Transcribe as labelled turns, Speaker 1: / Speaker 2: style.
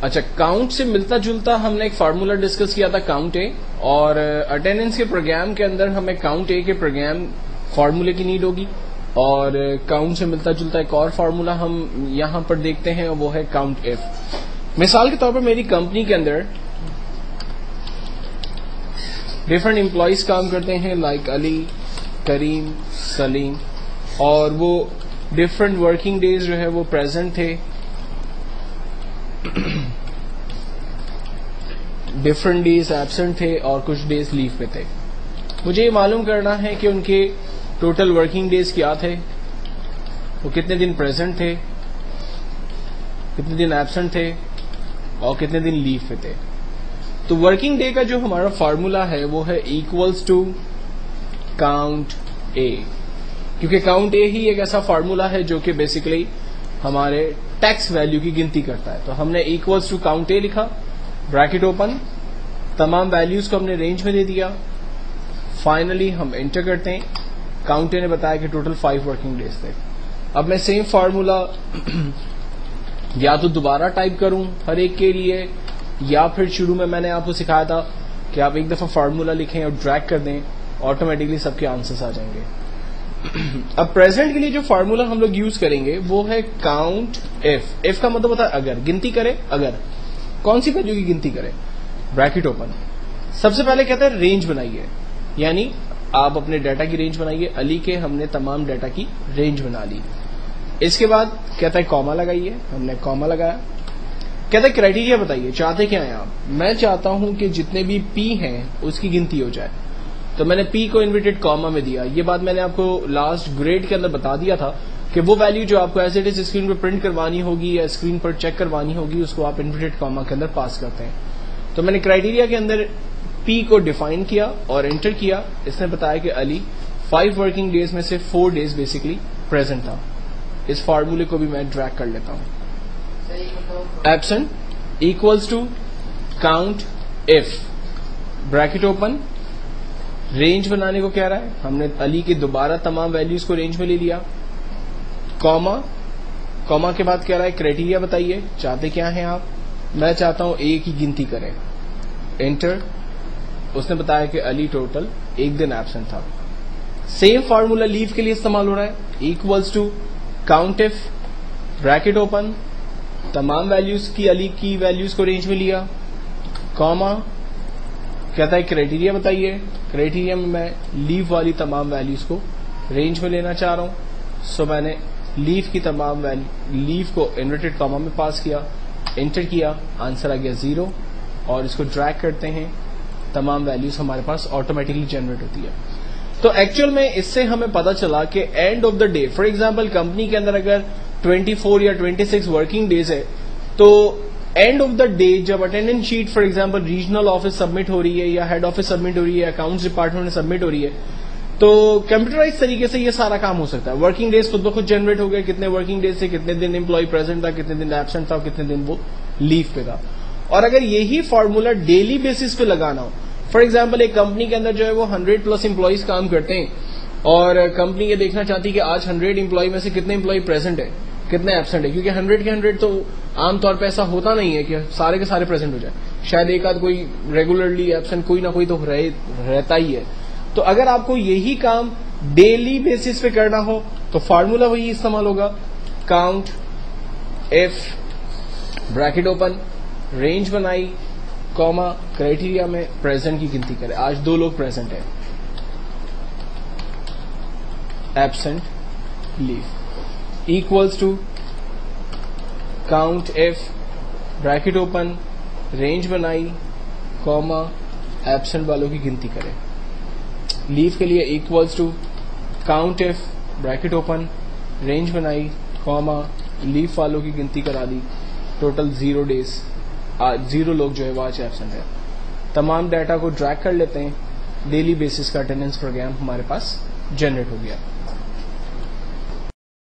Speaker 1: अच्छा, काउंट से मिलता जुलता हमने एक फार्मूला डिस्कस किया था काउंट ए, और अटेंडेंस के प्रोग्राम के अंदर हमें काउंट ए के प्रोग्राम फार्मूले की नीड होगी, और काउंट से मिलता जुलता एक और फार्मूला हम यहां पर देखते हैं, और वो है काउंट एफ। मिसाल के तौर पर मेरी कंपनी के अंदर डिफरेंट एम्प्लॉयज काम करते हैं, लाइक अली, करीम, सलीम, और वो डिफरेंट वर्किंग डेज जो है वो प्रेजेंट थे, डिफरेंट डेज एब्सेंट थे, और कुछ डेज लीव पे थे। मुझे ये मालूम करना है कि उनके टोटल वर्किंग डेज क्या थे, वो कितने दिन प्रेजेंट थे, कितने दिन एब्सेंट थे, और कितने दिन लीव पे थे। तो वर्किंग डे का जो हमारा फार्मूला है वो है इक्वल्स टू काउंट ए, क्योंकि काउंट ए ही एक ऐसा फार्मूला है जो कि बेसिकली हमारे टैक्स वैल्यू की गिनती करता है। तो हमने इक्वल्स टू काउंट ए लिखा, ब्रैकेट ओपन, तमाम वैल्यूज को हमने रेंज में दे दिया, फाइनली हम एंटर करते हैं। काउंट ए ने बताया कि टोटल 5 वर्किंग डेज थे। अब मैं सेम फार्मूला या तो दोबारा टाइप करूं हर एक के लिए, या फिर शुरू में मैंने आपको सिखाया था कि आप एक दफा फार्मूला लिखें और ड्रैग कर दें, ऑटोमेटिकली सबके आंसर्स आ जाएंगे। अब प्रेजेंट के लिए जो फार्मूला हम लोग यूज करेंगे वो है काउंट एफ। एफ का मतलब होता है अगर, गिनती करे, अगर कौन सी वैल्यू की गिनती करे, ब्रैकेट ओपन। सबसे पहले कहता है रेंज बनाइए, यानी आप अपने डाटा की रेंज बनाइए। अली के हमने तमाम डाटा की रेंज बना ली। इसके बाद कहता है कॉमा लगाइए, हमने कॉमा लगाया। कहता है क्राइटेरिया बताइए, चाहते क्या हैं आप। मैं चाहता हूं कि जितने भी पी हैं उसकी गिनती हो जाए, तो मैंने पी को इन्वर्टेड कॉमा में दिया। ये बात मैंने आपको लास्ट ग्रेड के अंदर बता दिया था कि वो वैल्यू जो आपको एज इट इज स्क्रीन पर प्रिंट करवानी होगी या स्क्रीन पर चेक करवानी होगी, उसको आप इन्वर्टेड कॉमा के अंदर पास करते हैं। तो मैंने क्राइटेरिया के अंदर पी को डिफाइन किया और एंटर किया। इसने बताया कि अली 5 वर्किंग डेज में से 4 डेज बेसिकली प्रेजेंट था। इस फार्मूले को भी मैं ड्रैग कर लेता हूं। Absent equals to count if, bracket open, range बनाने को कह रहा है, हमने अली के दोबारा तमाम वैल्यूज को रेंज में ले लिया, कॉमा, कॉमा के बाद कह रहा है क्राइटेरिया बताइए, चाहते क्या हैं आप। मैं चाहता हूं ए की गिनती करें, एंटर। उसने बताया कि अली टोटल 1 दिन एब्सेंट था। सेम फार्मूला लीव के लिए इस्तेमाल हो रहा है, equals to count if, bracket open, तमाम वैल्यूज की अली की वैल्यूज को रेंज में लिया, कॉमा, कहता है क्राइटेरिया बताइए। क्राइटेरिया में मैं लीव वाली तमाम वैल्यूज को रेंज में लेना चाह रहा हूं, सो मैंने लीव की तमाम वैल्यू, लीव को इन्वर्टेड कॉमा में पास किया, एंटर किया, आंसर आ गया 0। और इसको ड्रैग करते हैं, तमाम वैल्यूज हमारे पास ऑटोमेटिकली जनरेट होती है। तो एक्चुअल में इससे हमें पता चला कि end of the day, for example company के अंदर अगर 24 या 26 वर्किंग डेज है, तो एंड ऑफ द डे जब attendance sheet for example regional office submit हो रही है या हेड ऑफिस सबमिट हो रही है, अकाउंट्स डिपार्टमेंट में सबमिट हो रही है, तो कंप्यूटराइज तरीके से ये सारा काम हो सकता है। वर्किंग डेज खुद ब खुद जनरेट हो गए, कितने वर्किंग डेज थे, कितने दिन एम्प्लॉय प्रेजेंट था, कितने दिन एब्सेंट था, कितने दिन वो लीव पे था। और अगर यही फॉर्मूला डेली बेसिस पे लगाना हो, फॉर एग्जाम्पल एक कंपनी के अंदर जो है वो 100+ एम्प्लॉयज काम करते हैं, और कंपनी ये देखना चाहती है कि आज 100 एम्प्लॉय में से कितने एम्प्लॉय प्रेजेंट है, कितने एब्सेंट है, क्योंकि 100 के 100 तो आमतौर पे ऐसा होता नहीं है कि सारे के सारे प्रेजेंट हो जाए, शायद एक आध कोई रेगुलरली एब्सेंट कोई ना कोई तो रहता ही है। तो अगर आपको यही काम डेली बेसिस पे करना हो तो फार्मूला वही इस्तेमाल होगा, count if, bracket open, range बनाई, कॉमा, क्राइटेरिया में प्रेजेंट की गिनती करें। आज 2 लोग प्रेजेंट है, absent, leave, equals to count if, bracket open, range बनाई, कॉमा, एब्सेंट वालों की गिनती करें। लीव के लिए equals to count if, bracket open, range बनाई, कॉमा, लीव वालों की गिनती करा दी, टोटल 0 डेज, 0 लोग जो है वो आज एब्सेंट है। तमाम डाटा को ड्रैग कर लेते हैं, डेली बेसिस का अटेंडेंस प्रोग्राम हमारे पास जनरेट हो गया।